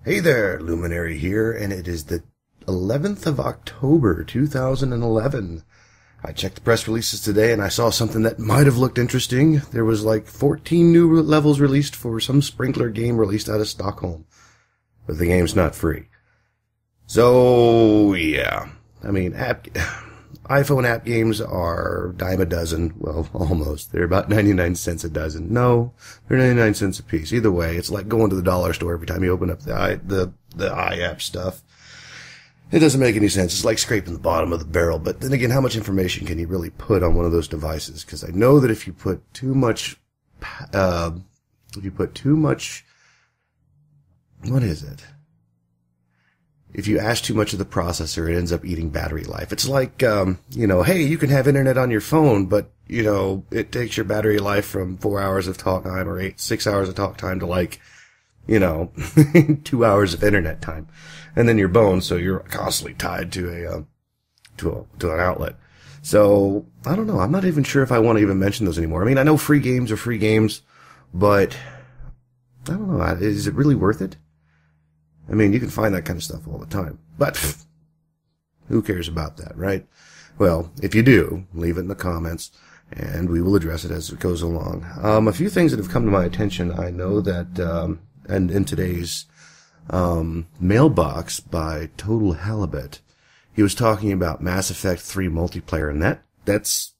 Hey there, Luminary here, and it is the 11th of October, 2011. I checked the press releases today and I saw something that might have looked interesting. There was like 14 new levels released for some sprinkler game released out of Stockholm. But the game's not free. So, yeah. I mean, iPhone app games are dime a dozen. Well, almost. They're about 99 cents a dozen. No, they're 99 cents a piece. Either way, it's like going to the dollar store every time you open up the iApp stuff. It doesn't make any sense. It's like scraping the bottom of the barrel. But then again, how much information can you really put on one of those devices? Because I know that if you put too much, what is it? If you ask too much of the processor, it ends up eating battery life. It's like, hey, you can have internet on your phone, but, it takes your battery life from 4 hours of talk time or 6 hours of talk time to 2 hours of internet time. And then your bones, so you're constantly tied to an outlet. So, I don't know. I'm not even sure if I want to even mention those anymore. I mean, I know free games are free games, but I don't know. Is it really worth it? I mean, you can find that kind of stuff all the time. But who cares about that, right? Well, if you do, leave it in the comments, and we will address it as it goes along. A few things that have come to my attention. I know that, and in today's mailbox by Total Halibut, he was talking about Mass Effect 3 multiplayer, and that's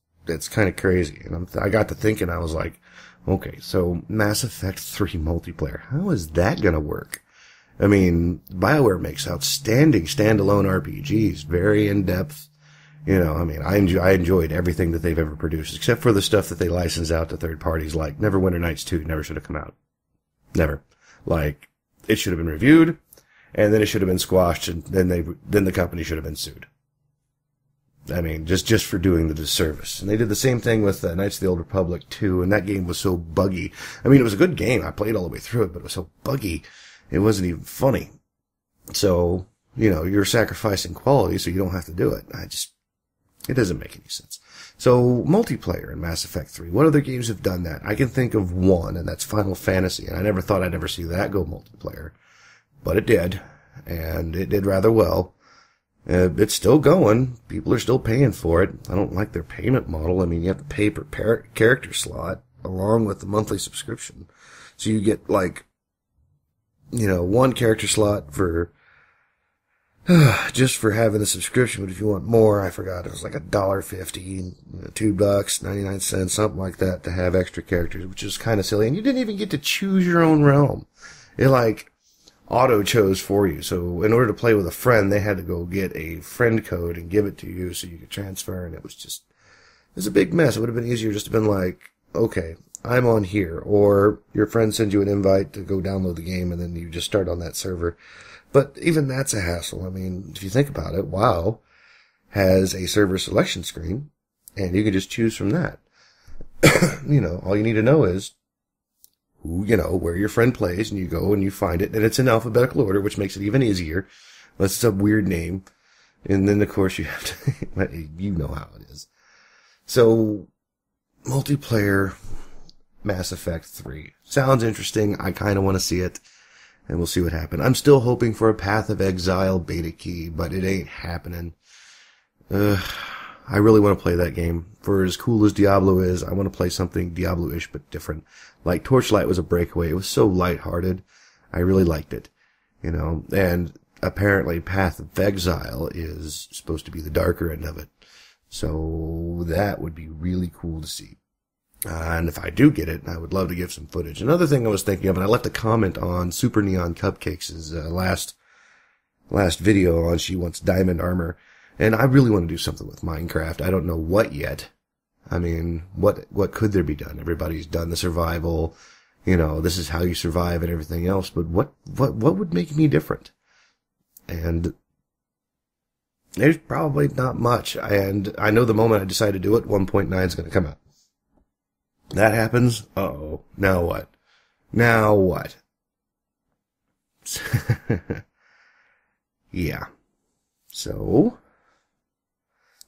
kind of crazy. And I got to thinking, I was like, okay, so Mass Effect 3 multiplayer, how is that gonna work? I mean, BioWare makes outstanding standalone RPGs, very in-depth. I enjoyed everything that they've ever produced, except for the stuff that they license out to third parties, like Neverwinter Nights 2 never should have come out. Never. Like, it should have been reviewed, and then it should have been squashed, and then the company should have been sued. I mean, just for doing the disservice. And they did the same thing with Knights of the Old Republic 2, and that game was so buggy. I mean, it was a good game. I played all the way through it, but it was so buggy. It wasn't even funny. So, you're sacrificing quality so you don't have to do it. It doesn't make any sense. So, multiplayer in Mass Effect 3. What other games have done that? I can think of one, and that's Final Fantasy, and I never thought I'd ever see that go multiplayer. But it did, and it did rather well. It's still going. People are still paying for it. I don't like their payment model. I mean, you have to pay per character slot along with the monthly subscription. So you get, one character slot for, just for having the subscription, but if you want more, I forgot, it was like $1.50, $2, 99 cents, something like that to have extra characters, which is kind of silly. And you didn't even get to choose your own realm. It auto chose for you. So in order to play with a friend, they had to go get a friend code and give it to you so you could transfer, and it was a big mess. It would have been easier just to been like, okay, I'm on here, or your friend sends you an invite to go download the game, and then you just start on that server. But even that's a hassle. I mean, if you think about it, WoW has a server selection screen, and you can just choose from that. All you need to know is where your friend plays, and you go and you find it, and it's in alphabetical order, which makes it even easier. Unless it's a weird name. And then, of course, you have to, you know how it is. So, multiplayer Mass Effect 3. Sounds interesting. I kind of want to see it, and we'll see what happens. I'm still hoping for a Path of Exile beta key, but it ain't happening. I really want to play that game. For as cool as Diablo is, I want to play something Diablo-ish but different. Like Torchlight was a breakaway. It was so lighthearted. I really liked it. And apparently Path of Exile is supposed to be the darker end of it. So that would be really cool to see. And if I do get it, I would love to give some footage. Another thing I was thinking of, and I left a comment on Super Neon Cupcakes' last video on She Wants Diamond Armor. And I really want to do something with Minecraft. I don't know what yet. I mean, what could there be done? Everybody's done the survival, this is how you survive and everything else, but what would make me different? And there's probably not much. And I know the moment I decide to do it, 1.9 is going to come out. That happens. Uh-oh. Now what? Yeah. So,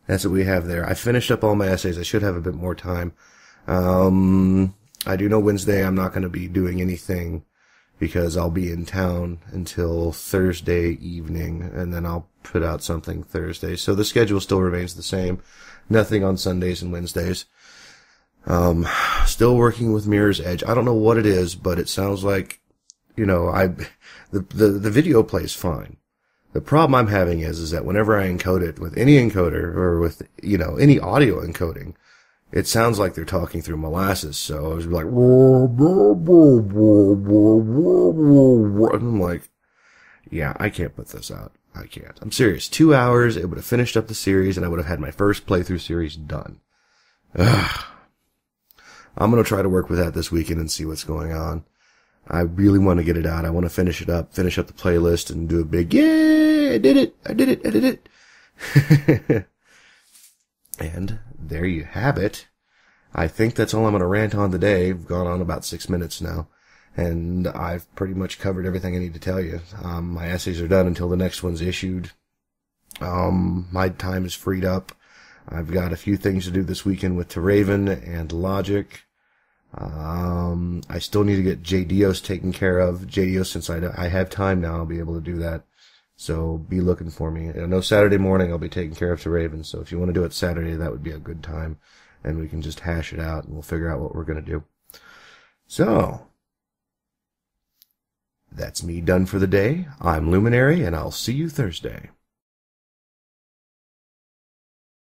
that's what we have there. I finished up all my essays. I should have a bit more time. I do know Wednesday I'm not going to be doing anything because I'll be in town until Thursday evening, and then I'll put out something Thursday. So the schedule still remains the same. Nothing on Sundays and Wednesdays. Still working with Mirror's Edge. I don't know what it is, but it sounds like, the video plays fine. The problem I'm having is that whenever I encode it with any encoder or with, any audio encoding, it sounds like they're talking through molasses. So I was like, and I'm like, yeah, I can't put this out. I can't. I'm serious. 2 hours, it would have finished up the series, and I would have had my first playthrough series done. Ugh. I'm going to try to work with that this weekend and see what's going on. I really want to get it out. I want to finish it up, finish up the playlist, and do a big, yay, I did it. And there you have it. I think that's all I'm going to rant on today. I've gone on about 6 minutes now, and I've pretty much covered everything I need to tell you. My essays are done until the next one's issued. My time is freed up. I've got a few things to do this weekend with Raven and Logic. I still need to get JDOS taken care of. JDOS, since I have time now, I'll be able to do that. So be looking for me. I know Saturday morning I'll be taking care of Raven, so if you want to do it Saturday, that would be a good time. And we can just hash it out and we'll figure out what we're going to do. So, that's me done for the day. I'm Luminary, and I'll see you Thursday.